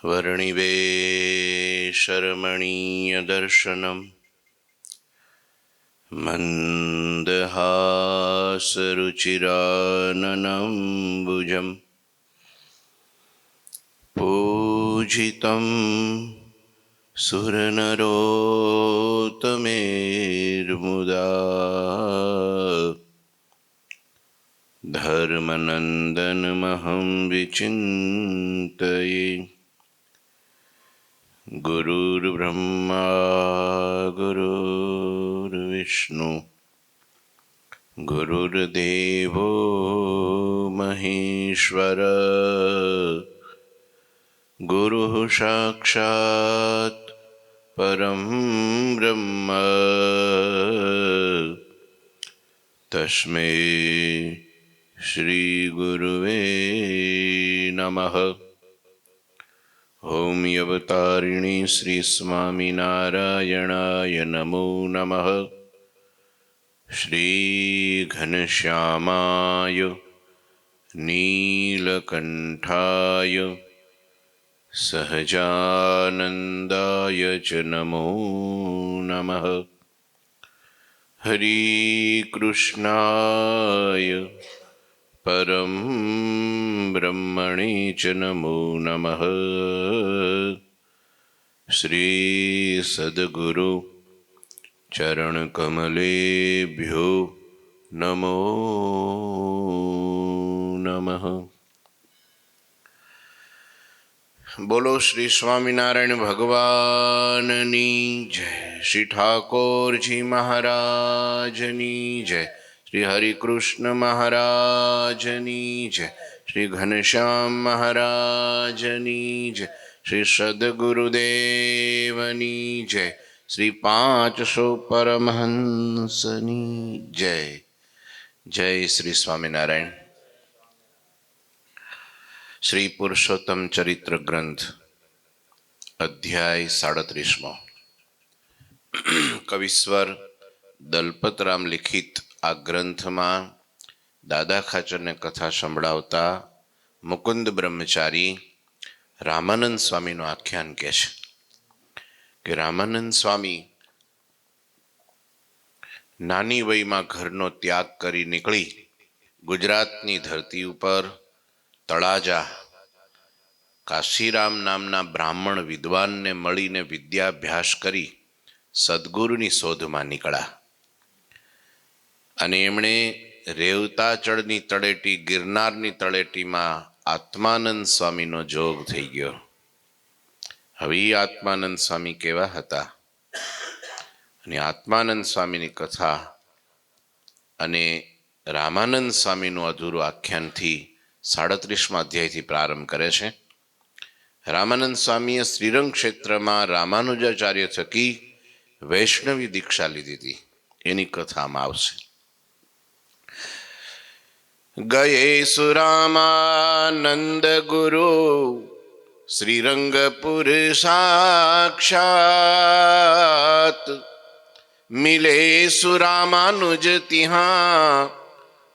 वर्णिवेशरमणीयदर्शनम् मन्दहासरुचिराननम्बुजम् पूजितं सुरनरोत्तमेर्मुदा धर्मनन्दनमहं विचिन्तये। गुरुर्ब्रह्मा गुरुर्विष्णु गुरुर्देवो महेश्वर गुरुः साक्षात् परं ब्रह्म तस्मै श्री गुरुवे नमः। ओम अवतारिणी श्री स्वामिनारायणाय नमो नमः। श्री घनश्यामाय नीलकंठाय सहजानंदाय च नमो नमः। हरि कृष्णाय परम ब्रह्मणे च नमो नमः। श्री सद्गुरु चरण कमलेभ्यो नमो नमः। बोलो श्री स्वामीनारायण भगवाननी जय। श्री ठाकुर जी महाराजनी जय। श्री हरि कृष्ण महाराजनी जय। श्री घनश्याम महाराजनी जय। श्री सद्गुरुदेवनी जय। श्री 500 परमहंसनी जय। जय श्री स्वामीनारायण। श्री पुरुषोत्तम चरित्र ग्रंथ अध्याय 37 कविश्वर दलपतराम लिखित आ ग्रंथ में दादा खाचर ने कथा संभळावता मुकुंद ब्रह्मचारी रामानंद स्वामी नो आख्यान कहे छे कि रामानंद स्वामी नानी वय में घरनो त्याग करी निकली गुजरातनी धरती पर तळाजा काशीराम नामना ब्राह्मण विद्वान ने मळीने विद्याभ्यास करी सद्गुरुनी शोधमां निकळ्या अने एमणे रेवताचळनी तळेटी गिरनारनी तळेटीमां आत्मानंद स्वामीनो जोग थई गयो। हवे आत्मानंद स्वामी केवा हता अने आत्मानंद स्वामीनी कथा अने रामानंद स्वामीनुं अधूरुं आख्यानथी 37मां अध्यायथी प्रारंभ करे छे। रामानंद स्वामीए श्रीरंग क्षेत्र में रामानुजाचार्य थकी वैष्णवी दीक्षा लीधी थी एनी कथा में आवशे। गये सुरामानंद गुरु श्रीरंगपुर साक्षात मिले सुरामानुज तिहा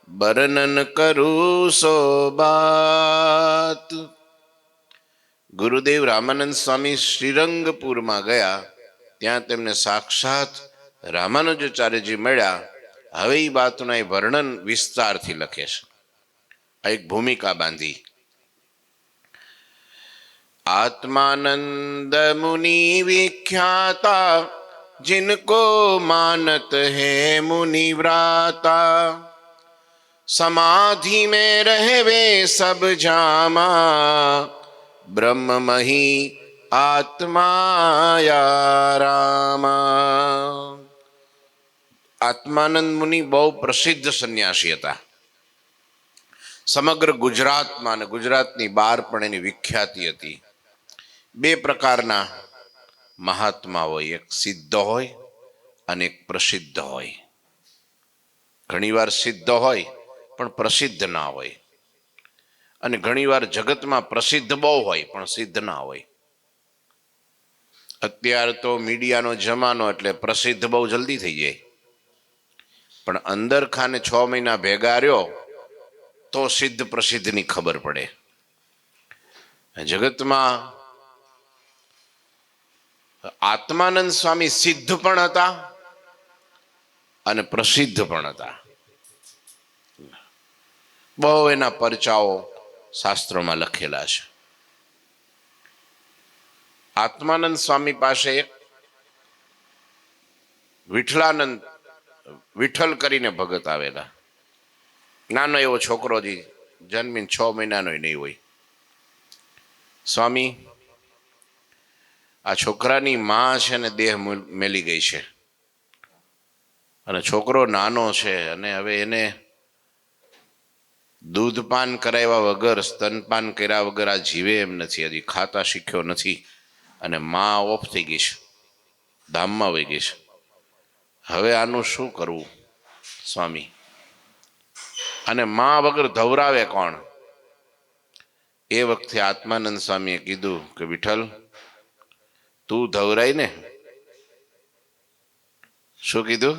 वर्णन करू सो बात। गुरुदेव रामानंद स्वामी श्रीरंगपुर में गया त्या तेमने साक्षात रामानुजाचार्यजी मळ्या। हवे ई बातनुं वर्णन विस्तार थी लखे छे। एक भूमिका बांधी। आत्मानंद मुनि विख्याता जिनको मानत है मुनि व्राता समाधि में रहवे सब जामा ब्रह्ममही आत्माया रामा। आत्मानंद मुनि बहु प्रसिद्ध सन्यासी हता। समग्र गुजरात में गुजरातनी बहार पण एनी विख्याति हती। बे प्रकारना महात्मा होय, एक सिद्ध होय अने एक प्रसिद्ध होय। घणीवार सिद्ध होय पण प्रसिद्ध ना होय अने घणीवार जगत में प्रसिद्ध बहु होय पण सिद्ध ना होय। अत्यार तो मीडियानो जमानो एटले प्रसिद्ध बहु जल्दी थई जाय पण अंदर खाने 6 महीना भेगा रह्यो तो सिद्ध प्रसिद्धनी खबर पड़े। जगत में આત્માનંદ સ્વામી સિદ્ધ પણ હતા અને પ્રસિદ્ધ પણ હતા. બહુ એના પરચાઓ શાસ્ત્રોમાં લખેલા છે. આત્માનંદ સ્વામી પાસે એક વિઠ્ઠલાનંદ વિઠ્ઠલ કરીને ભગત આવેલા. નાનો એવો છોકરો જન્મીને 6 મહિનાનો નહીં હોય. સ્વામી, આ છોકરાની માં છે ને દેહ મેલી ગઈ છે અને છોકરો નાનો છે અને હવે એને દૂધપાન કરાવ્યા વગર, સ્તનપાન કર્યા વગર આ જીવે એમ નથી. હજી ખાતા શીખ્યો નથી અને માં ઓફ થઈ ગઈ છે, ધામમાં વહી ગઈ છે. હવે આનું શું કરવું સ્વામી? અને માં વગર ધવરાવે કોણ? એ વખતે આત્માનંદ સ્વામીએ કીધું કે વિઠ્ઠલ, તું ધવરાય ને. શું કીધું?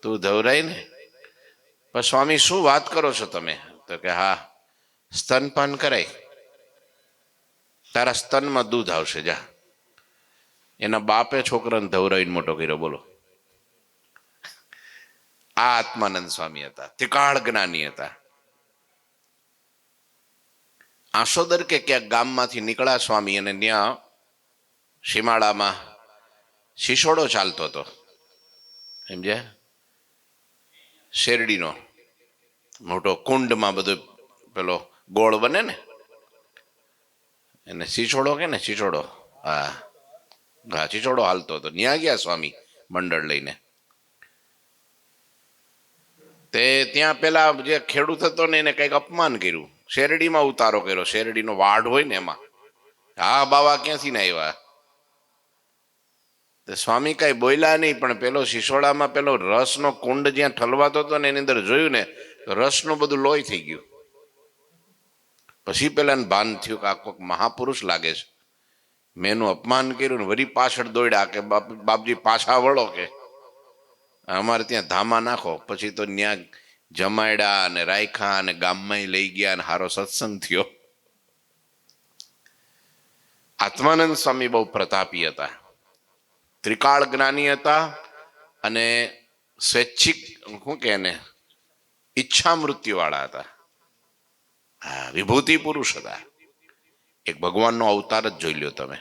તું ધવરાય ને. પણ સ્વામી શું વાત કરો છો તમે? તો કે હા, સ્તનપાન કરાય, તારા સ્તનમાં દૂધ આવશે, જા. એના બાપે છોકરાને ધવરાઈને મોટો કર્યો. બોલો, આ આત્માનંદ સ્વામી હતા, ત્રિકાળ જ્ઞાની હતા. આસોદર કે ક્યાંક ગામમાંથી નીકળ્યા સ્વામી અને ત્યાં સીમાડામાં શિશોડો ચાલતો હતો. સમજ્યા? શેરડીનો મોટો કુંડમાં બધો પેલો ગોળ બને ને, એને શિશોડો કે ને, શિશોડો. હા હા, શિશોડો હાલતો હતો. ત્યાં ગયા સ્વામી મંડળ લઈને. તે ત્યાં પેલા જે ખેડૂત હતો ને એને કંઈક અપમાન કર્યું, શેરડીમાં ઉતારો કર્યો. શેરડીનો વાઢ હોય ને એમાં. હા બાવા ક્યાંથી ને આવ્યા? તો સ્વામી કઈ બોલ્યા નહીં, પણ પેલો શિશોડામાં પેલો રસનો કુંડ જ્યાં ઠલવાતો હતો ને એની અંદર જોયું ને તો રસનું બધું લોહી થઈ ગયું. પછી પેલાને ભાન થયું કે આ કોઈક મહાપુરુષ લાગે છે, મેં એનું અપમાન કર્યું ને વળી પાછળ દોડ્યા કે બાપજી પાછા વળો, કે અમારે ત્યાં ધામા નાખો. પછી તો ત્યાં જમાડ્યા અને રાખ્યા અને ગામમાં લઈ ગયા અને હારો સત્સંગ થયો. આત્માનંદ સ્વામી બહુ પ્રતાપી હતા, ત્રિકાળ જ્ઞાની હતા અને સ્વૈચ્છિક શું કે એને ઈચ્છા મૃત્યુ વાળા હતા. હા, વિભૂતિ પુરુષ હતા. એક ભગવાનનો અવતાર જ જોઈ લ્યો તમે.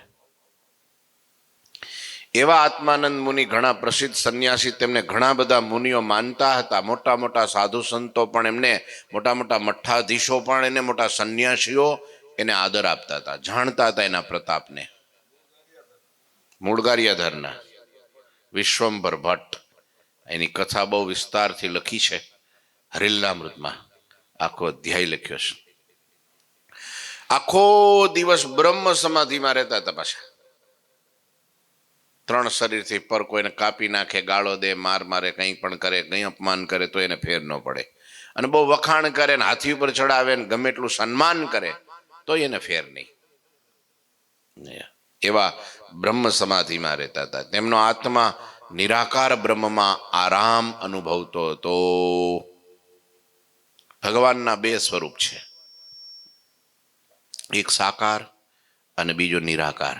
એવા આત્માનંદ મુનિ ઘણા પ્રસિદ્ધ સંન્યાસી, તેમને ઘણા બધા મુનિઓ માનતા હતા. મોટા મોટા સાધુ સંતો પણ એમને, મોટા મોટા મઠાધીશો પણ એને, મોટા સંન્યાસીઓ એને આદર આપતા હતા, જાણતા હતા એના પ્રતાપને. મૂળગારિયાધરના વિશ્વંભર ભટ્ટ એની કથા બહુ વિસ્તારથી લખી છે. હરિલામૃતમાં આખો અધ્યાય લખ્યો છે. આખો દિવસ બ્રહ્મ સમાધિમાં રહેતા હતા. પાછા 3 શરીરથી પર કોઈને કાપી નાખે, ગાળો દે, માર મારે, કંઈ પણ કરે, કંઈ અપમાન કરે તો એને ફેર ન પડે. અને બહુ વખાણ કરે ને હાથી ઉપર ચડાવે ને ગમે એટલું સન્માન કરે તો એને ફેર નહીં. એવા બ્રહ્મ સમાધિમાં રહેતા હતા. તેમનો આત્મા નિરાકાર બ્રહ્મમાં આરામ અનુભવતો હતો. ભગવાનના 2 સ્વરૂપ છે, એક સાકાર અને બીજો નિરાકાર.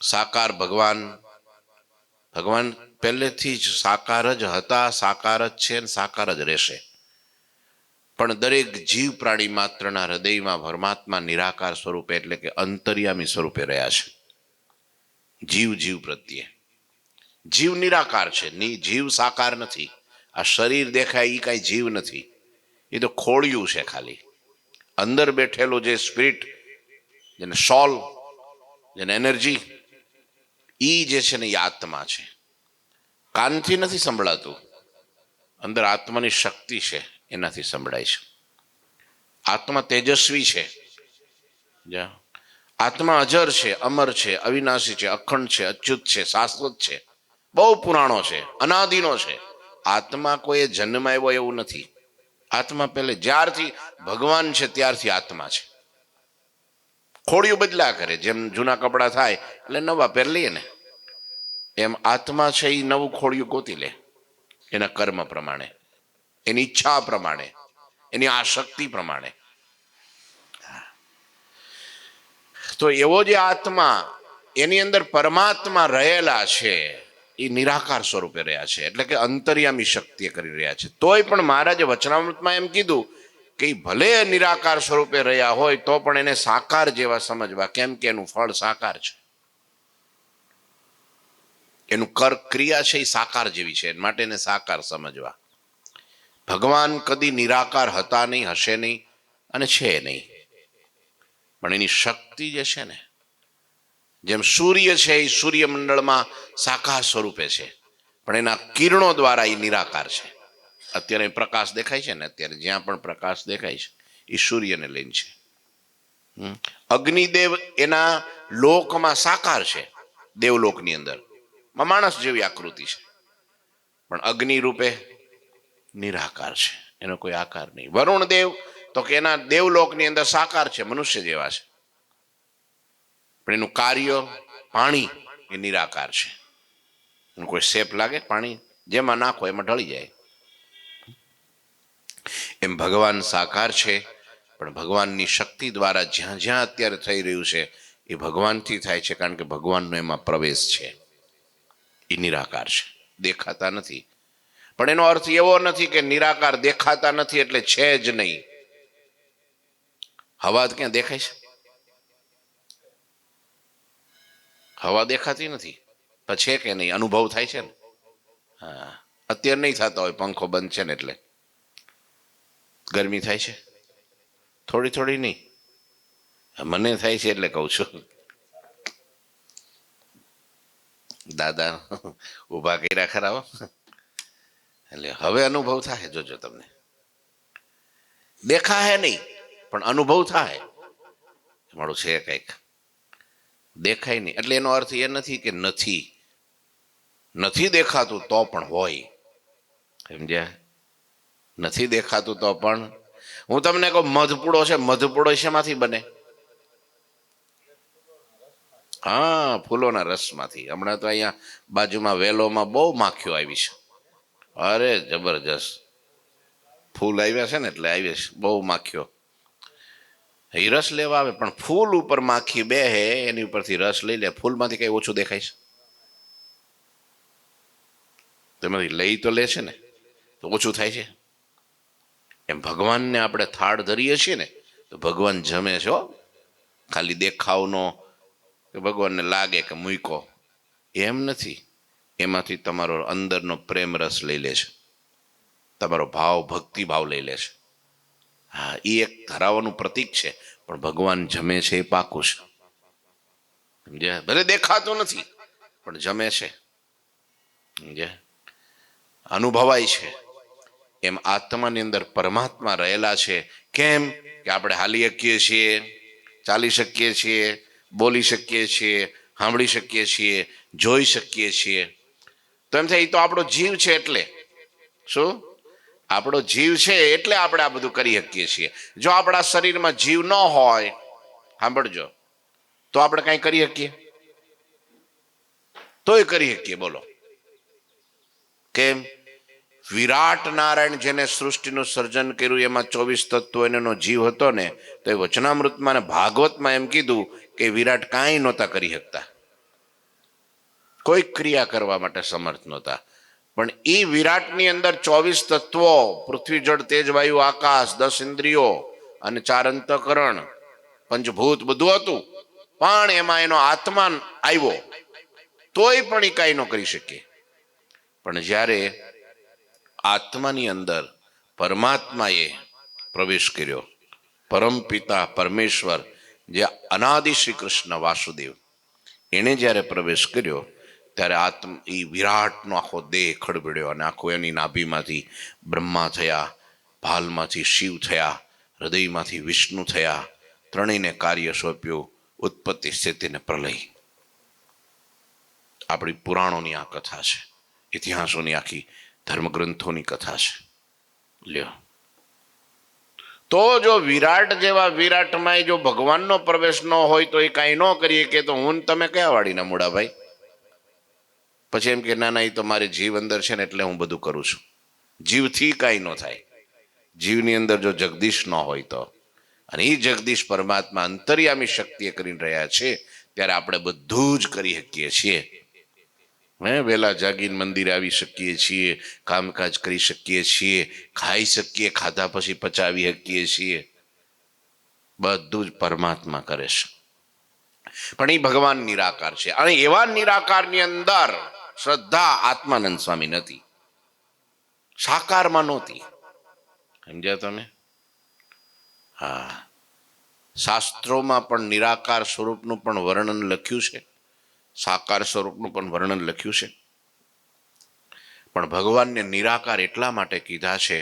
સાકાર ભગવાન પહેલેથી જ સાકાર જ હતા, સાકાર જ છે અને સાકાર જ રહેશે. પણ દરેક જીવ પ્રાણી માત્રના હૃદયમાં પરમાત્મા નિરાકાર સ્વરૂપે એટલે કે અંતર્યામી સ્વરૂપે રહ્યા છે. જીવ પ્રત્યે જીવ નિરાકાર છે, જીવ સાકાર નથી. આ શરીર દેખાય એ કાંઈ જીવ નથી, એ તો ખોળિયું છે ખાલી. અંદર બેઠેલું જે સ્પિરિટ, જેને સોલ, જેને એનર્જી, એ જે છે ને એ આત્મા છે. કાનથી નથી સંભળાતું, અંદર આત્માની શક્તિ છે એનાથી સંભળાય છે. આત્મા તેજસ્વી છે. આત્મા અજર છે, અમર છે, અવિનાશી છે, અખંડ છે, અચ્યુત છે, શાશ્વત છે, બહુ પુરાણો છે, અનાદિનો છે. આત્મા કોઈ જન્મ આવ્યો એવું નથી. આત્મા પહેલે જ્યારથી ભગવાન છે ત્યારથી આત્મા છે. ખોડિયું બદલા કરે, જેમ જૂના કપડા થાય એટલે નવા પહેર લઈએ ને, એમ આત્મા છે એ નવું ખોડિયું ગોતી લે એના કર્મ પ્રમાણે, એની ઈચ્છા પ્રમાણે, એની આસક્તિ પ્રમાણે. તો એવો જે આત્મા એની અંદર પરમાત્મા રહેલા છે, એ નિરાકાર સ્વરૂપે રહ્યા છે, એટલે કે અંતર્યામી શક્તિએ કરી રહ્યા છે. તોય પણ મહારાજે વચનામૃતમાં એમ કીધું કે ભલે નિરાકાર સ્વરૂપે રહ્યા હોય તો પણ એને સાકાર જેવા સમજવા, કેમ કે એનું ફળ સાકાર છે, એનું ક્રિયા છે એ સાકાર જેવી છે, માટે એને સાકાર સમજવા. ભગવાન કદી નિરાકાર હતા નહીં, હશે નહીં અને છે નહીં, પણ એની શક્તિ જે છે ને, જેમ સૂર્ય છે એ સૂર્યમંડળમાં સાકાર સ્વરૂપે છે, પણ એના કિરણો દ્વારા એ નિરાકાર છે. અત્યારે પ્રકાશ દેખાય છે ને, અત્યારે જ્યાં પણ પ્રકાશ દેખાય છે એ સૂર્યને લઈને છે. અગ્નિદેવ એના લોકમાં સાકાર છે, દેવલોકની અંદર માણસ જેવી આકૃતિ છે, પણ અગ્નિ રૂપે નિરાકાર છે, એનો કોઈ આકાર નહીં. વરુણ દેવ તો કે એના દેવલોકની અંદર સાકાર છે, મનુષ્ય જેવા છે, પણ એનું કાર્ય પાણી એ નિરાકાર છે. એનું કોઈ શેપ લાગે, પાણી જેમાં નાખો એમાં ઢળી જાય. એમ ભગવાન સાકાર છે, પણ ભગવાનની શક્તિ દ્વારા જ્યાં જ્યાં અત્યારે થઈ રહ્યું છે એ ભગવાનથી થાય છે, કારણ કે ભગવાનનો એમાં પ્રવેશ છે. એ નિરાકાર છે, દેખાતા નથી. પણ એનો અર્થ એવો નથી કે નિરાકાર દેખાતા નથી એટલે છે જ નહીં. હવા ક્યાં દેખાય છે? હવા દેખાતી નથી, પણ છે કે નહીં, અનુભવ થાય છે ને. હા, અત્યારે નહીં થતા હોય, પંખો બંધ છે ને એટલે ગરમી થાય છે, થોડી થોડી નહીં, મને થાય છે એટલે કહું છું. દાદા ઊભા કર્યા ખરા હો, એટલે હવે અનુભવ થાય, જોજો તમને. દેખાય નહીં પણ અનુભવ થાય, મારું છે કંઈક, દેખાય નહીં એટલે એનો અર્થ એ નથી કે નથી દેખાતું તો પણ હોય, સમજ્યા? નથી દેખાતું તો પણ. હું તમને કહું મધપૂડો છે, મધપૂડો શેમાંથી બને? હા, ફૂલોના રસમાંથી. હમણાં તો અહીંયા બાજુમાં વેલોમાં બહુ માખીઓ આવી છે, અરે જબરજસ્ત ફૂલ આવ્યા છે ને, એટલે આવી છે બહુ માખીઓ. એ રસ લેવા આવે, પણ ફૂલ ઉપર માખી બેહે, એની ઉપરથી રસ લઈ લે. ફૂલમાંથી કઈ ઓછું દેખાય છે? તેમાંથી લઈ તો લે છે ને, તો ઓછું થાય છે. એમ ભગવાનને આપણે થાળ ધરીએ છીએ ને, તો ભગવાન જમે છે હો, ખાલી દેખાવનો કે ભગવાનને લાગે કે મૂકો એમ નથી. એમાંથી તમારો અંદરનો પ્રેમ રસ લઈ લે છે, તમારો ભાવ ભક્તિ ભાવ લઈ લે છે. હા, એ એક ધરાવવાનું પ્રતીક છે, પણ ભગવાન જમે છે એ પાકું છે, સમજ્યા? ભલે દેખાતું નથી પણ જમે છે, સમજ્યા? અનુભવાય છે. એમ આત્માની અંદર પરમાત્મા રહેલા છે. કેમ કે આપણે હાલી શકીએ છીએ, ચાલી શકીએ છીએ, બોલી શકીએ છીએ, સાંભળી શકીએ છીએ, જોઈ શકીએ છીએ. તો એમ થાય એ તો આપણો જીવ છે, એટલે શું? આપણો જીવ છે એટલે આપણે આ બધું કરી શકીએ છીએ. જો આપણા શરીરમાં જીવ ન હોય, સાંભળજો, તો આપણે કઈ કરી શકીએ? તોય કરી શકીએ, બોલો કેમ? વિરાટ નારાયણ જેને સૃષ્ટિનું સર્જન કર્યું, એમાં 24 તત્વો એનો જીવ હતો ને, તો એ વચનામૃતમાં અને ભાગવતમાં એમ કીધું કે વિરાટ કાંઈ નહોતા કરી શકતા, કોઈ ક્રિયા કરવા માટે સમર્થ નહોતા. પણ એ વિરાટની અંદર 24 તત્વો, પૃથ્વી જળ તેજ વાયુ આકાશ, 10 ઇન્દ્રિયો અને 4 અંતઃકરણ, પંચભૂત બધું હતું, પણ એમાં એનો આત્મા આવ્યો તોય પણ એ કાંઈ ન કરી શકે. પણ જ્યારે આત્માની અંદર પરમાત્માએ પ્રવેશ કર્યો, પરમપિતા પરમેશ્વર જે અનાદિ શ્રી કૃષ્ણ વાસુદેવ, એણે જ્યારે પ્રવેશ કર્યો ત્યારે એ વિરાટનો આખો દેહ ખડબડ્યો, અને આખો એની નાભીમાંથી બ્રહ્મા થયા, ભાલમાંથી શિવ થયા, હૃદયમાંથી વિષ્ણુ થયા. ત્રણેયને કાર્ય સોંપ્યું, ઉત્પત્તિ સ્થિતિ ને પ્રલય. આપણી પુરાણોની આ કથા છે, ઇતિહાસોની આખી ધર્મગ્રંથોની કથા છે. લ્યો, તો જો વિરાટ જેવા વિરાટમાં જો ભગવાનનો પ્રવેશ ન હોય તો એ કાંઈ ન કરીએ કે, તો હું તમે કયા વાળીના મૂળા ભાઈ? પછી એમ કે ના ના, એ તો મારી જીવ અંદર છે ને એટલે હું બધું કરું છું. જીવથી કાંઈ ન થાય. જીવની અંદર જો જગદીશ ન હોય તો, અને એ જગદીશ પરમાત્મા અંતર્યામી શક્તિએ કરીને રહ્યા છે, ત્યારે આપણે બધું જ કરી શકીએ છીએ. વહેલા જાગીને મંદિરે આવી શકીએ છીએ, કામકાજ કરી શકીએ છીએ, ખાઈ શકીએ, ખાધા પછી પચાવી શકીએ છીએ. બધું જ પરમાત્મા કરે છે. પણ એ ભગવાન નિરાકાર છે અને એવા નિરાકારની અંદર શ્રદ્ધા આત્માનંદ સ્વામી નથી, સાકારમાં નહોતી. સમજ્યા તમે? હા, શાસ્ત્રોમાં પણ નિરાકાર સ્વરૂપનું પણ વર્ણન લખ્યું છે, સાકાર સ્વરૂપનું પણ વર્ણન લખ્યું છે. પણ ભગવાનને નિરાકાર એટલા માટે કીધા છે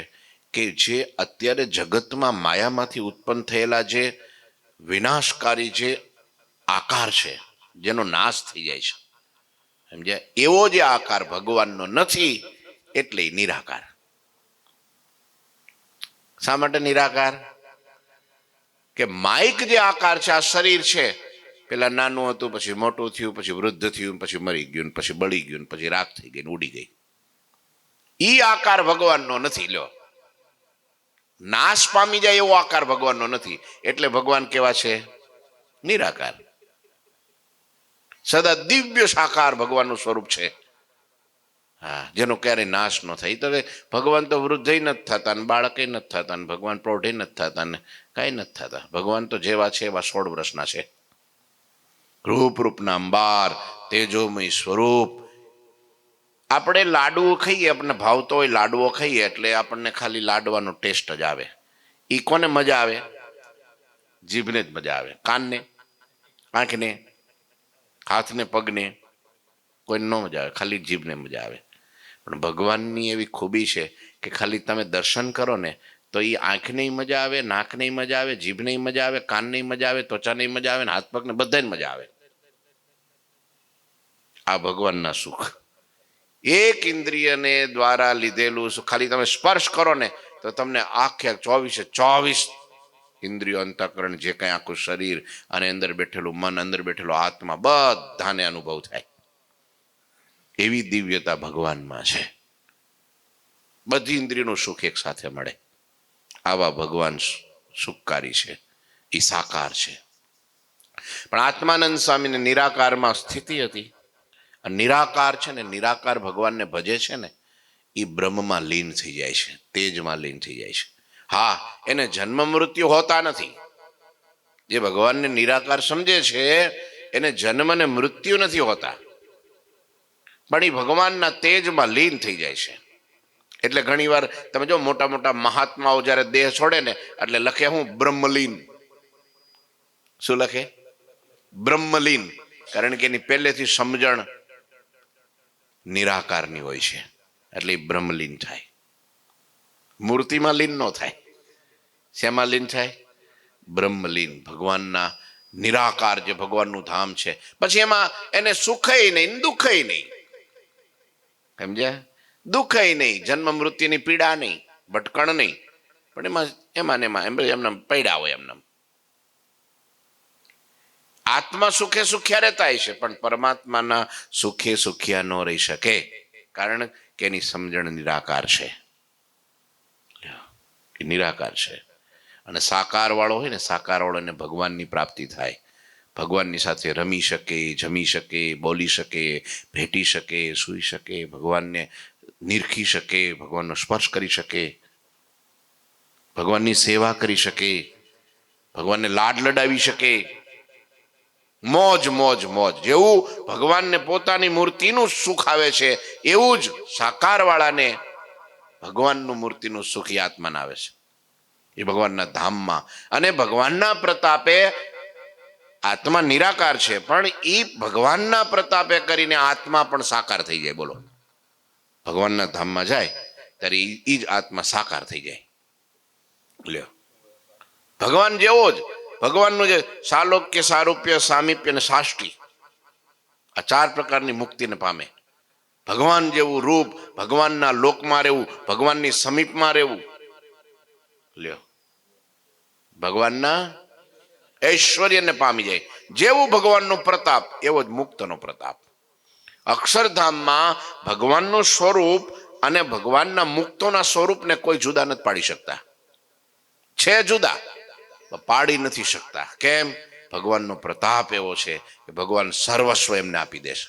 કે જે અત્યારે જગતમાં માયામાંથી ઉત્પન્ન થયેલા જે વિનાશકારી જે આકાર છે, જેનો નાશ થઈ જાય છે, સમજ્યા? એવો જે આકાર ભગવાનનો નથી, એટલે નિરાકાર. શા માટે નિરાકાર? કે માઇક જે આકાર છે, આ શરીર છે, પેલા નાનું હતું, પછી મોટું થયું, પછી વૃદ્ધ થયું, પછી મરી ગયું, પછી બળી ગયું, પછી રાખ થઈ ગઈ, ઉડી ગઈ. ઈ આકાર ભગવાનનો નથી. લ્યો, નાશ પામી જાય એવો આકાર ભગવાનનો નથી. એટલે ભગવાન કેવા છે? નિરાકાર. સદા દિવ્ય સાકાર ભગવાનનું સ્વરૂપ છે. હા, જેનો ક્યારેય નાશ ન થાય. તો ભગવાન તો વૃદ્ધ નથી થતા, ને બાળક નથી થતા, ને ભગવાન પ્રૌઢ નથી થતા, ને કઈ નથી થતા. ભગવાન તો જેવા છે એવા 16 વર્ષના છે. રૂપ રૂપના અંબાર, તેજોમય સ્વરૂપ. આપણે લાડુઓ ખાઈએ, આપણને ભાવતો હોય લાડુઓ ખાઈએ, એટલે આપણને ખાલી લાડવાનો ટેસ્ટ જ આવે. એ કોને મજા આવે? જીભને જ મજા આવે. કાનને, આંખને, હાથને, પગને કોઈને ન મજા આવે, ખાલી જીભને મજા આવે. પણ ભગવાનની એવી ખૂબી છે કે ખાલી તમે દર્શન કરો ને તો એ આંખને મજા આવે, નાકને મજા આવે, જીભને મજા આવે, કાનને મજા આવે, ત્વચાને મજા આવે, હાથ પગને બધાને મજા આવે. આ ભગવાનના સુખ. એક ઇન્દ્રિયને દ્વારા લીધેલું સુખ. ખાલી તમે સ્પર્શ કરો ને તો તમને આખે 24 ઇન્દ્રિયો, અંતઃકરણ, જે કઈ આખું શરીર અને અંદર બેઠેલું મન, અંદર બેઠેલો આત્મા, બધાને અનુભવ થાય. એવી દિવ્યતા ભગવાનમાં છે. બધી ઇન્દ્રિયનું સુખ એક સાથે મળે. આવા ભગવાન સુખકારી છે, એ સાકાર છે. પણ આત્માનંદ સ્વામીને નિરાકારમાં સ્થિતિ હતી. નિરાકાર છે ને, નિરાકાર ભગવાનને ભજે છે ને, એ બ્રહ્મમાં લીન થઈ જાય છે, તેજમાં લીન થઈ જાય છે. હા, એને જન્મ મૃત્યુ હોતા નથી. જે ભગવાનને નિરાકાર સમજે છે એને જન્મ ને મૃત્યુ નથી હોતા, પણ એ ભગવાનના તેજમાં લીન થઈ જાય છે. એટલે ઘણી વાર તમે જો મોટા મોટા મહાત્માઓ જ્યારે દેહ છોડે ને એટલે લખે હું? બ્રહ્મલીન. શું લખે? બ્રહ્મલીન. કારણ કે એની પહેલેથી સમજણ નિરાકારની હોય છે, એટલે એ બ્રહ્મલીન થાય. મૂર્તિમાં લીન ન થાય. શેમાં લીન થાય? બ્રહ્મલીન. ભગવાનના નિરાકાર જે ભગવાનનું ધામ છે, પછી એમાં એને સુખય નહીં, દુઃખય નહીં. સમજ્યા? દુઃખય નહીં, જન્મ મૃત્યુની પીડા નહીં, ભટકણ નહીં, પણ એમાં એમને પૈડા હોય. એમને આત્મા સુખે સુખ્યા રહેતા છે, પણ પરમાત્માના સુખે સુખ્યા ન રહી શકે, કારણ કે એની સમજણ નિરાકાર છે. નિરાકાર છે. અને સાકાર વાળો હોય ને, સાકાર વાળોને ભગવાનની પ્રાપ્તિ થાય. ભગવાનની સાથે રમી શકે, જમી શકે, બોલી શકે, ભેટી શકે, સૂઈ શકે, ભગવાનને નિરખી શકે, ભગવાનનો સ્પર્શ કરી શકે, ભગવાનની સેવા કરી શકે, ભગવાનને લાડ લડાવી શકે. મોજ મોજ મોજ. જેવું ભગવાનને પોતાની મૂર્તિનું સુખ આવે છે, એવું જ સાકાર વાળાને ભગવાનનું મૂર્તિનું સુખ એ આત્માને આવે છે, એ ભગવાનના ધામમાં. અને ભગવાનના પ્રતાપે આત્મા નિરાકાર છે, પણ એ ભગવાનના પ્રતાપે કરીને આત્મા પણ સાકાર થઈ જાય. બોલો, ભગવાનના ધામમાં જાય ત્યારે એ જ આત્મા સાકાર થઈ જાય. લ્યો, ભગવાન જેવો જ ભગવાનનું જે સાલોક્ય, સારૂપ્ય, સામીપ્ય અને સાષ્ટી, આ 4 પ્રકારની મુક્તિને પામે. ભગવાન જેવું રૂપ, ભગવાનના લોકમાં રહેવું, ભગવાનની સમીપમાં રહેવું. લ્યો, ભગવાનના ઐશ્વર્યને પામી જાય. જેવું ભગવાનનો પ્રતાપ એવો જ મુક્તનો પ્રતાપ. અક્ષરધામમાં ભગવાનનું સ્વરૂપ અને ભગવાનના મુક્તોના સ્વરૂપને કોઈ જુદા નથી પાડી શકતા. છે જુદા, પાડી નથી શકતા. કેમ? ભગવાનનો પ્રતાપ એવો છે કે ભગવાન સર્વસ્વ એમને આપી દેશે.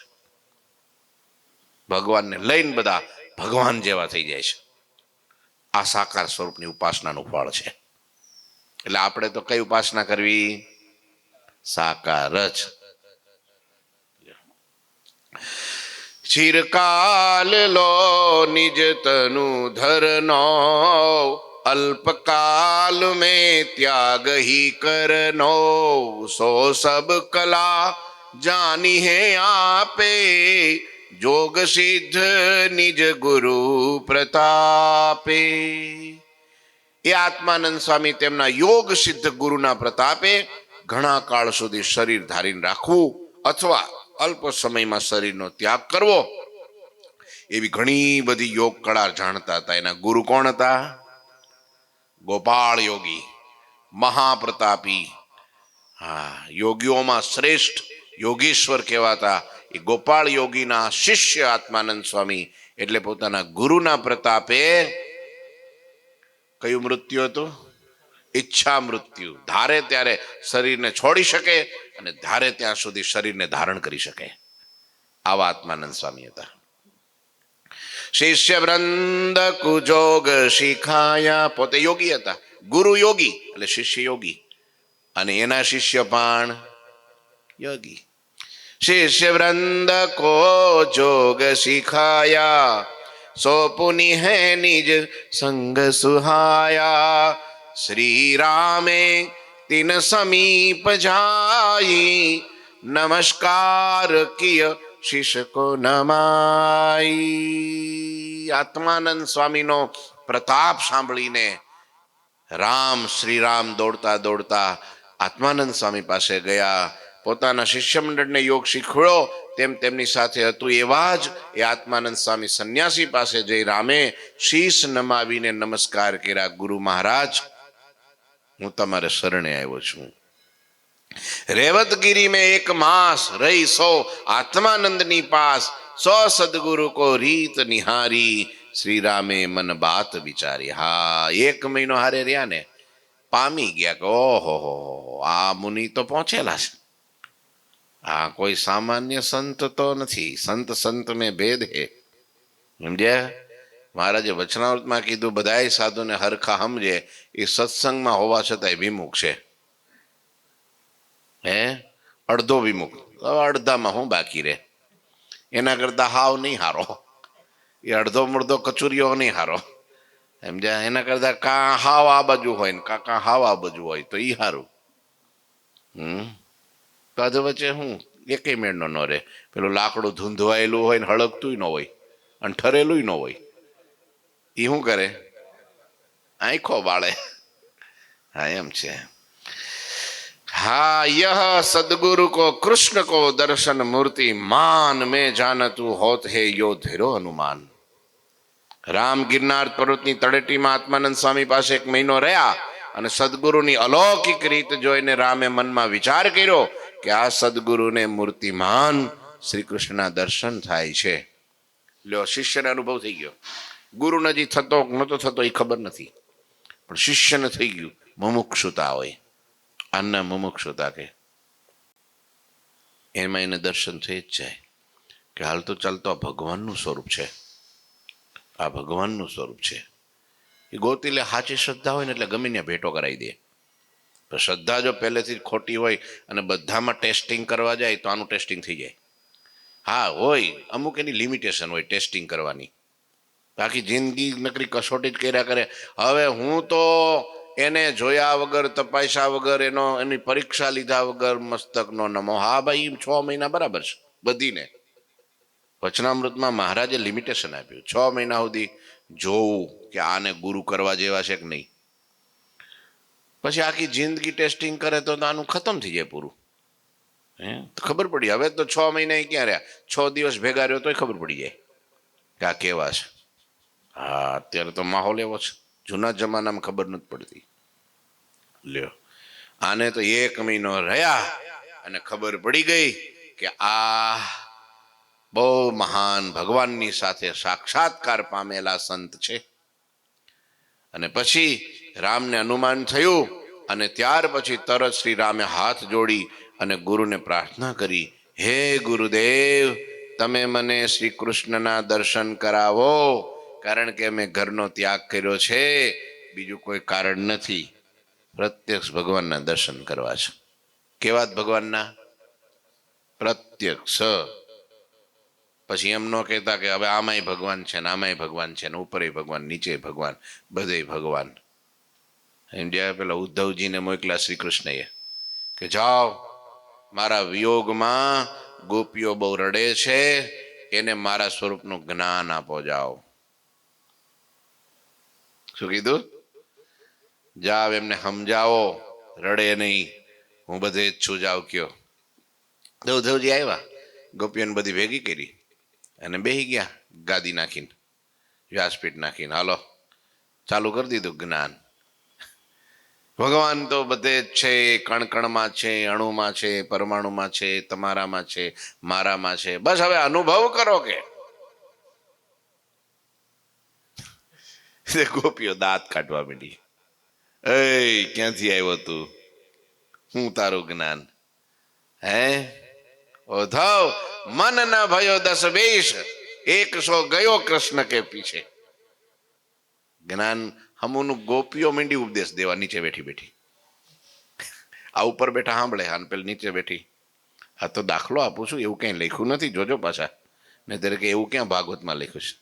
ભગવાનને લઈને બધા ભગવાન જેવા થઈ જાય છે. આ સાકાર સ્વરૂપની ઉપાસનાનું ફળ છે. એટલે આપણે તો કઈ ઉપાસના કરવી? સાકાર જ. ચિરકાલ લો નિજ તનુ ધરનો, અલ્પકાલ में त्याग ही करनो, सो सब कला जानी है आपे, जोग सिद्ध निज गुरु प्रतापे. એ આત્માનંદ સ્વામી તેમના યોગ સિદ્ધ ગુરુના પ્રતાપે ઘણા કાળ સુધી શરીર ધારીને રાખવું અથવા અલ્પ સમયમાં શરીરનો ત્યાગ કરવો એવી ઘણી બધી યોગ કળા જાણતા હતા. એના ગુરુ કોણ હતા? ગોપાળ યોગી, મહાપ્રતાપી. હા, યોગીઓમાં શ્રેષ્ઠ યોગીશ્વર કહેવાતા એ ગોપાળ યોગીના શિષ્ય આત્માનંદ સ્વામી. એટલે પોતાના ગુરુના પ્રતાપે કયું મૃત્યુ હતું? ઈચ્છા મૃત્યુ. ધારે ત્યારે શરીરને છોડી શકે અને ધારે ત્યાં સુધી શરીરને ધારણ કરી શકે. આવા આત્માનંદ સ્વામી હતા. શિષ્ય વૃંદ કુજોગ શીખાયા. પોતે યોગી હતા, ગુરુ યોગી એટલે શિષ્ય યોગી, અને એના શિષ્ય પણ યોગી. શિષ્ય વૃંદ કો જોગ શીખાયા, સો પુનિ હે નિજ સંગ સુહાયા. શ્રી રામે તિન સમીપ જાઈ, નમસ્કાર કિય શિષ્ય કો નમાઈ. આત્માનંદ સ્વામીનો પ્રતાપ સાંભળીને શ્રી રામ દોડતા દોડતા આત્માનંદ સ્વામી પાસે ગયા. પોતાના શિષ્ય મંડળને યોગ શીખવ્યો તેમ તેમની સાથે હતું એવા જ એ આત્માનંદ સ્વામી સંન્યાસી પાસે જઈ રામે શીશ નમાવીને નમસ્કાર કર્યા. ગુરુ મહારાજ, હું તમારે શરણે આવ્યો છું. રેવતગીરી में एक मास रही सो आत्मानंदनी पास, सो सदगुरु को रीत निहारी, श्री रामे मन बात विचारी. હા, 1 મહિનો હારે રહ્યા ને પામી ગયા કે ઓહો આ મુનિ તો પહોંચેલા છે. આ કોઈ સામાન્ય સંત તો નથી. સંત સંત में भेद है. સમજ્યા? મહારાજે વચનાવૃતમાં કીધું બધાય સાધુને હરખા સમજે એ સત્સંગમાં હોવા છતાંય વિમુખ છે. અડધો વિમુખ, અડધામાં હું બાકી રે. એના કરતા હાવ નહીં હારો. એ અડધો મળધો કચુરીઓ નહીં હારો. સમજ્યા? એના કરતા કાં હાવ આ બાજુ હોય ને કાં હાવ આ બાજુ હોય તો ઈ હારું. કાદ વચ્ચે હું એકેય મેળનો ન રે. પેલું લાકડું ધૂંધવાયેલું હોય ને હળગતું ન હોય અને ઠરેલું ન હોય. એ શું કરે? આંખો બાળે. હા, એમ છે. हाँ, यह सदगुरु को कृष्ण को दर्शन मूर्ति मान में जानतु होत है यो धीरो हनुमान. રામ ગિરનાર પર્વતની તળેટીમાં આત્માનંદ સ્વામી પાસે 1 મહિનો રહ્યા અને સદગુરુની અલૌકિક રીત જોઈને રામે મનમાં વિચાર કર્યો કે આ સદગુરુને મૂર્તિમાન શ્રી કૃષ્ણના દર્શન થાય છે. લ્યો, શિષ્યને અનુભવ થઈ ગયો. ગુરુ નજી થતો નતો થતો એ ખબર નથી, પણ શિષ્યને થઈ ગયું. મુમુક્ષુતા હોય, આના મુમુક્ષુતા કે એમાં એને દર્શન થઈ જ જાય કે હાલ તો ચાલતો આ ભગવાનનું સ્વરૂપ છે. આ ભગવાનનું સ્વરૂપ છે. એ ગોતી લે. સાચી શ્રદ્ધા હોય ને એટલે ગમે ત્યાં ભેટો કરાવી દે. પણ શ્રદ્ધા જો પહેલેથી ખોટી હોય અને બધામાં ટેસ્ટિંગ કરવા જાય તો આનું ટેસ્ટિંગ થઈ જાય. હા, હોય અમુક એની લિમિટેશન હોય ટેસ્ટિંગ કરવાની. બાકી જિંદગી નકરી કસોટી જ કર્યા કરે. હવે હું તો એને જોયા વગર, તપાસ્યા વગર, એની પરીક્ષા લીધા વગર મસ્તકનો નમો. હા ભાઈ, 6 મહિના બરાબર છે બધીને. વચનામૃતમાં મહારાજે લિમિટેશન આપ્યું 6 મહિના સુધી જોવું કે આને ગુરુ કરવા જેવા છે કે નહીં. પછી આખી જિંદગી ટેસ્ટિંગ કરે તો આનું ખતમ થઈ જાય પૂરું. ખબર પડી. હવે તો 6 મહિના ક્યાં રહ્યા, 6 દિવસ ભેગા રહ્યો તોય ખબર પડી જાય કે આ કેવા છે. હા, અત્યારે તો માહોલ એવો છે. જૂના જમાનામાં ખબર નથી પડતી. લ્યો, આને તો 1 મહિનો રહ્યા અને ખબર પડી ગઈ કે આ બહુ મહાન ભગવાનની સાથે સાક્ષાત્કાર પામેલા સંત છે. અને પછી રામને અનુમાન થયું અને ત્યાર પછી તરત શ્રી રામે હાથ જોડી અને ગુરુને પ્રાર્થના કરી, હે ગુરુદેવ, તમે મને શ્રી કૃષ્ણના દર્શન કરાવો, કારણ કે અમે ઘરનો ત્યાગ કર્યો છે, બીજું કોઈ કારણ નથી, પ્રત્યક્ષ ભગવાનના દર્શન કરવા છે. કેવા ભગવાનના? પ્રત્યક્ષ. પછી એમ ન કહેતા કે હવે આમાંય ભગવાન છે ને આમાંય ભગવાન છે ને ઉપરે ભગવાન નીચે ભગવાન બધે ભગવાન. એમ જ્યારે પેલા ઉદ્ધવજીને મોકલા શ્રી કૃષ્ણએ કે જાઓ મારા વિયોગમાં ગોપીઓ બહુ રડે છે, એને મારા સ્વરૂપનું જ્ઞાન આપો, જાઓ. શું કીધું? જાઓ એમને સમજાવો, રડે નહીં, હું બધે જ છું, જાઓ કયો. ઉદ્ધવજી આવ્યા, ગોપીઓને બધી ભેગી કરી અને બેહી ગયા ગાદી નાખીને, વ્યાસપીઠ નાખીને, હાલો ચાલુ કરી દીધું જ્ઞાન. ભગવાન તો બધે જ છે, કણકણમાં છે, અણુમાં છે, પરમાણુમાં છે, તમારામાં છે, મારામાં છે, બસ હવે અનુભવ કરો કે. ગોપીઓ દાંત કાઢવા માંડી, એ ક્યાંથી આવ્યો તું, હું તારું જ્ઞાન? હે ઉદ્ધવ, મન ન ભયો 10 વેશ, 100 ગયો કૃષ્ણ કે પીછે. જ્ઞાન હમુનું ગોપીઓ માંડી ઉપદેશ દેવા, નીચે બેઠી બેઠી. આ ઉપર બેઠા સાંભળે, અને પેલી નીચે બેઠી. આ તો દાખલો આપું છું, એવું કઈ લખ્યું નથી, જોજો પાછા, નહીં ત્યારે કે એવું ક્યાં ભાગવતમાં લખ્યું છે.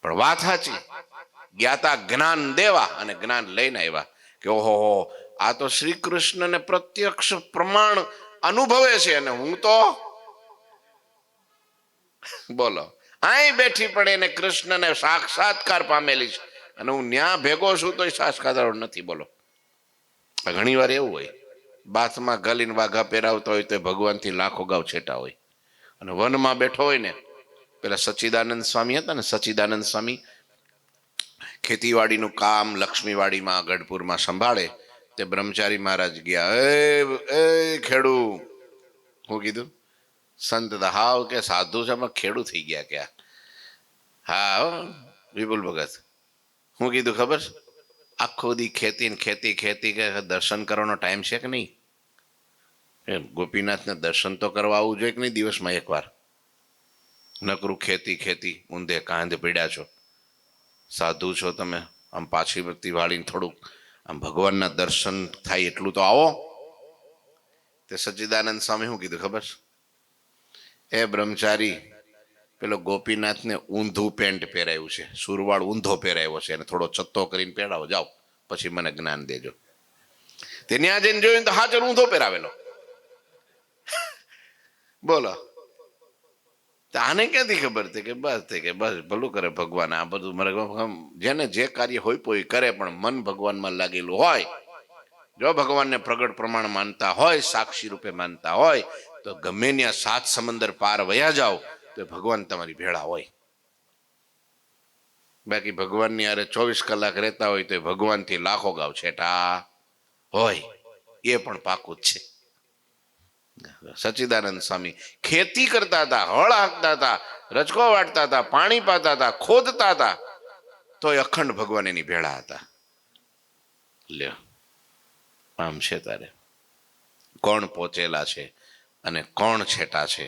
પણ વાત સાચી, જ્ઞાતા જ્ઞાન દેવા અને જ્ઞાન લઈને આવ્યા કે ઓહો, આ તો શ્રી કૃષ્ણને પ્રત્યક્ષ પ્રમાણ અનુભવે છે, અને હું તો બોલો અહીં બેઠી પડે ને કૃષ્ણને સાક્ષાત્કાર પામેલી છે, અને હું ન્યા ભેગો છું તો સાક્ષાત્કાર નથી. બોલો, ઘણી વાર એવું હોય, બાથમાં ગલીને વાઘા પહેરાવતા હોય તો ભગવાનથી લાખો ગાવ છેટા હોય, અને વનમાં બેઠો હોય ને, પેલા સચ્ચિદાનંદ સ્વામી હતા ને, સચ્ચિદાનંદ સ્વામી ખેતીવાડીનું કામ લક્ષ્મીવાડીમાં ગઢપુરમાં સંભાળે, તે બ્રહ્મચારી મહારાજ ગયા, એ ખેડૂ, હું કીધું? સંત હાવ કે સાધુ છે, ખેડૂ થઈ ગયા ક્યાં? હા વિપુલ ભગત, હું કીધું ખબર? આખો દી ખેતી ને ખેતી ખેતી કે દર્શન કરવાનો ટાઈમ છે કે નહીં? ગોપીનાથને દર્શન તો કરવા આવવું જોઈએ કે નહીં દિવસમાં એકવાર? નકરું ખેતી ખેતી, ઊંધે કાંધ પીડ્યા છો, સાધુ છો તમે, આમ પાછી વૃત્તિ વાળીને થોડુંક આમ ભગવાનના દર્શન થાય એટલું તો આવો. તે સચ્ચિદાનંદ સ્વામી શું કીધું ખબર? એ બ્રહ્મચારી, પેલો ગોપીનાથને ઊંધું પેન્ટ પહેરાયું છે, સુરવાળ ઊંધો પહેરાયો છે, એને થોડો ચત્તો કરીને પહેરાવો, જાઓ, પછી મને જ્ઞાન દેજો. તે ત્યાં જઈને જોયું તો હાજર ઊંધો પહેરાવેલો. બોલો, આને ક્યાંથી ખબર કે બસ ભલું કરે ભગવાન, આ બધું મારે જેને જે કાર્ય હોય પોઈ કરે, પણ મન ભગવાનમાં લાગેલું હોય, જો ભગવાનને પ્રગટ પ્રમાણ માનતા હોય, સાક્ષી રૂપે માનતા હોય, તો ગમે ત્યાં 7 સમંદર પાર વયા જાઓ તો ભગવાન તમારી ભેળા હોય. બાકી ભગવાનની અરે 24 કલાક રહેતા હોય તો ભગવાનથી લાખો ગાવ છેટા હોય, એ પણ પાકું જ છે. સચ્ચિદાનંદ સ્વામી ખેતી કરતા હતા, હળ હાંકતા હતા, રચકો વાટતા હતા, પાણી પાતા હતા, ખોદતા હતા, તો અખંડ ભગવાન એની ભેળા હતા. લ્યો, આમ છે તારે કોણ પહોંચેલા છે અને કોણ છેટા છે,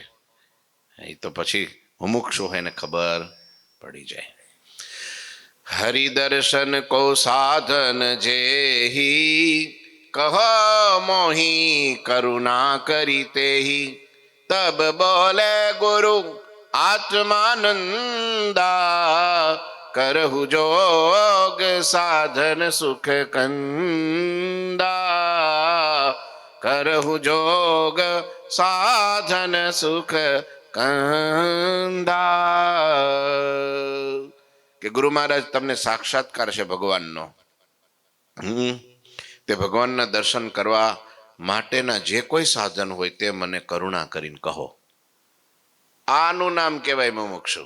એ તો પછી મુમુક્ષુ હોય ને ખબર પડી જાય. હરિદર્શન કો સાધન જેહી, કહ મોહી કરુણા કરી તેહી, તબ બોલે ગુરુ આત્માનંદા, કરહુ જોગ સાધન સુખ કંદા, કરહુ જોગ સાધન સુખ કંદા. કે ગુરુ મહારાજ તમને સાક્ષાત્કાર છે ભગવાનનો, તે ભગવાનના દર્શન કરવા માટેના જે કોઈ સાધન હોય તે મને કરુણા કરીને કહો. આનું નામ કહેવાય મુમુક્ષુ,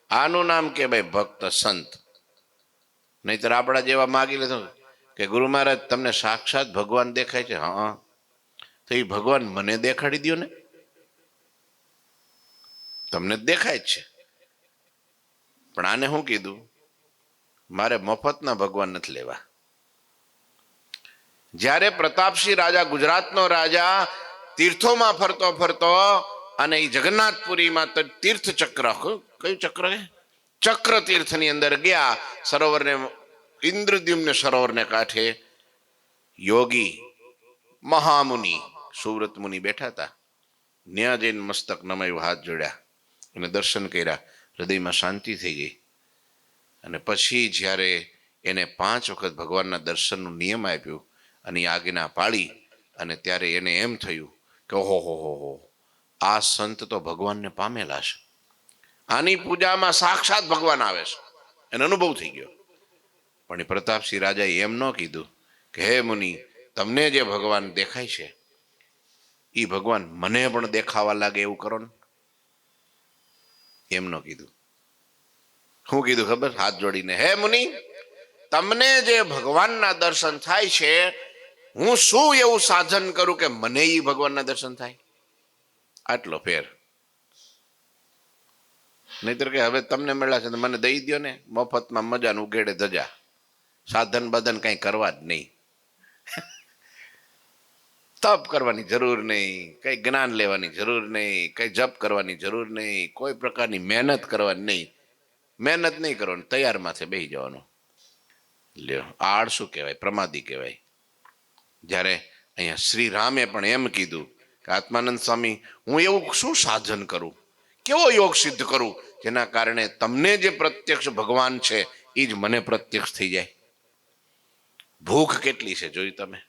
આનું નામ કહેવાય ભક્ત સંત. નહીતર આપણા જેવા માગી લેતો કે ગુરુ મહારાજ તમને સાક્ષાત ભગવાન દેખાય છે, હા, તો એ ભગવાન મને દેખાડી દો ને. તમને દેખાય જ છે, પણ આને શું કીધું? મારે મફતના ભગવાન નથી લેવા. જ્યારે પ્રતાપસિંહ રાજા, ગુજરાતનો રાજા, તીર્થોમાં ફરતો ફરતો અને એ જગન્નાથપુરીમાં તીર્થ ચક્ર, કયું ચક્ર હે, ચક્ર તીર્થની અંદર ગયા, સરોવરને, ઇન્દ્રદ્યુમ્ન સરોવરને કાંઠે યોગી મહામુનિ સુવ્રત મુનિ બેઠા હતા. ન્યા જઈને મસ્તક નમાયું, હાથ જોડ્યા અને દર્શન કર્યા, હૃદયમાં શાંતિ થઈ ગઈ. અને પછી જ્યારે એને 5 વખત ભગવાનના દર્શનનું નિયમ આપ્યું અને આજ્ઞા પાળી, અને ત્યારે એને એમ થયું કે ઓહો હો, આ સંત તો ભગવાનને પામેલા છે, આની પૂજામાં સાક્ષાત ભગવાન આવે છે, એનો અનુભવ થઈ ગયો. પણ એ પ્રતાપસિંહ રાજાએ એમ ન કીધું કે હે મુનિ, તમને જે ભગવાન દેખાય છે એ ભગવાન મને પણ દેખાવા લાગે એવું કરો ને. એમ ન કીધું. શું કીધું ખબર? હાથ જોડીને, હે મુનિ, તમને જે ભગવાનના દર્શન થાય છે, હું શું એવું સાધન કરું કે મને એ ભગવાનના દર્શન થાય? આટલો ફેર. નહીતર કે હવે તમને મળ્યા છે તો મને દઈ દો ને, મફતમાં મજાનું ઉઘેડે ધજા, સાધન બદન કઈ કરવા જ નહીં, તપ કરવાની જરૂર નહીં, કઈ જ્ઞાન લેવાની જરૂર નહીં, કઈ જપ કરવાની જરૂર નહીં, કોઈ પ્રકારની મહેનત કરવાની નહીં. મહેનત નહીં કરવાની, તૈયાર માથે બેસી જવાનું. લ્યો, આ આળસુ કહેવાય, પ્રમાદી કહેવાય. જ્યારે અહીંયા શ્રી રામે પણ એમ કીધું કે આત્માનંદ સ્વામી, હું એવું શું સાધન કરું, કેવો યોગ સિદ્ધ કરું જેના કારણે તમને જે પ્રત્યક્ષ ભગવાન છે એ જ મને પ્રત્યક્ષ થઈ જાય? ભૂખ કેટલી છે જોઈ તમે.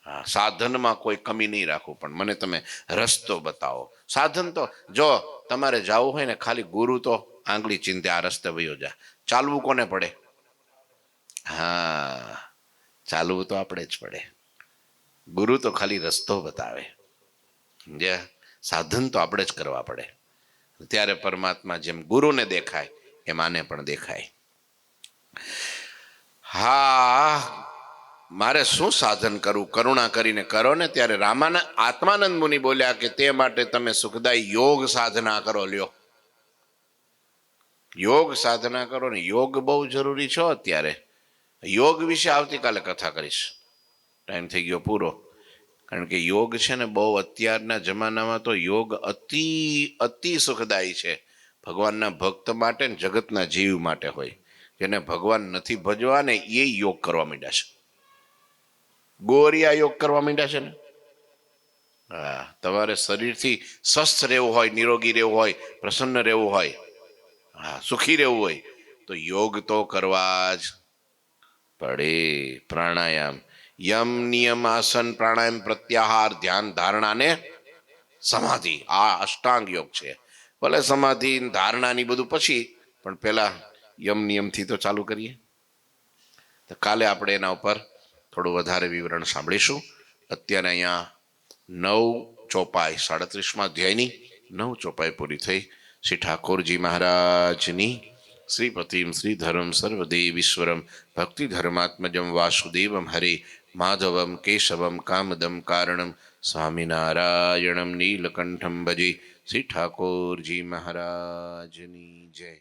હા, સાધનમાં કોઈ કમી નહીં રાખવું, પણ મને તમે રસ્તો બતાવો. સાધન તો જો તમારે જવું હોય ને, ખાલી ગુરુ તો આંગળી ચીંધે આ રસ્તે વયો જા. ચાલવું કોને પડે? હા, ચાલવું તો આપણે જ પડે. ગુરુ તો ખાલી રસ્તો બતાવે, જે સાધન તો આપણે જ કરવા પડે. ત્યારે પરમાત્મા જેમ ગુરુને દેખાય એમ આને પણ દેખાય. હા, મારે શું સાધન કરવું, કરુણા કરીને કરો ને. ત્યારે આત્માનંદ મુનિ બોલ્યા કે તે માટે તમે સુખદાયી યોગ સાધના કરો. લ્યો, યોગ સાધના કરો ને. યોગ બહુ જરૂરી છે અત્યારે. યોગ વિશે આવતીકાલે કથા કરીશ, ટાઈમ થઈ ગયો પૂરો. કારણ કે યોગ છે ને, બહુ અત્યારના જમાનામાં તો યોગ અતિ સુખદાયી છે. ભગવાનના ભક્ત માટે ને જગતના જીવ માટે હોય. જેને ભગવાન નથી ભજવા ને એ યોગ કરવા માંડ્યા છે. ગોરિયા યોગ કરવા માંડ્યા છે ને. હા, તમારે શરીરથી સ્વસ્થ રહેવું હોય, નિરોગી રહેવું હોય, પ્રસન્ન રહેવું હોય, હા, સુખી રહેવું હોય તો યોગ તો કરવા જ પડે. પ્રાણાયામ, યમ નિયમ આસન પ્રાણાયામ પ્રત્યાહાર ધ્યાન ધારણા ને સમાધિ, આ અષ્ટાંગ યોગ છે. ભલે સમાધિ ધારણાની બધું પછી, પણ પેલા યમ નિયમથી તો ચાલુ કરીએ. તો કાલે આપણે એના ઉપર થોડું વધારે વિવરણ સાંભળીશું. અત્યારે અહીંયા 9 ચોપાઈ 37મા અધ્યાયની 9 ચોપાઈ પૂરી થઈ. શ્રી ઠાકોરજી મહારાજની શ્રીપતિમ શ્રીધરમ સર્વદેવીશ્વરમ ભક્તિ ધર્માત્મજમ વાસુદેવમ હરે માધવમ કેશવમ કામદમ કારણમ સ્વામિનારાયણમ નીલકંઠમ ભજે. શ્રી ઠાકોરજી મહારાજની જય.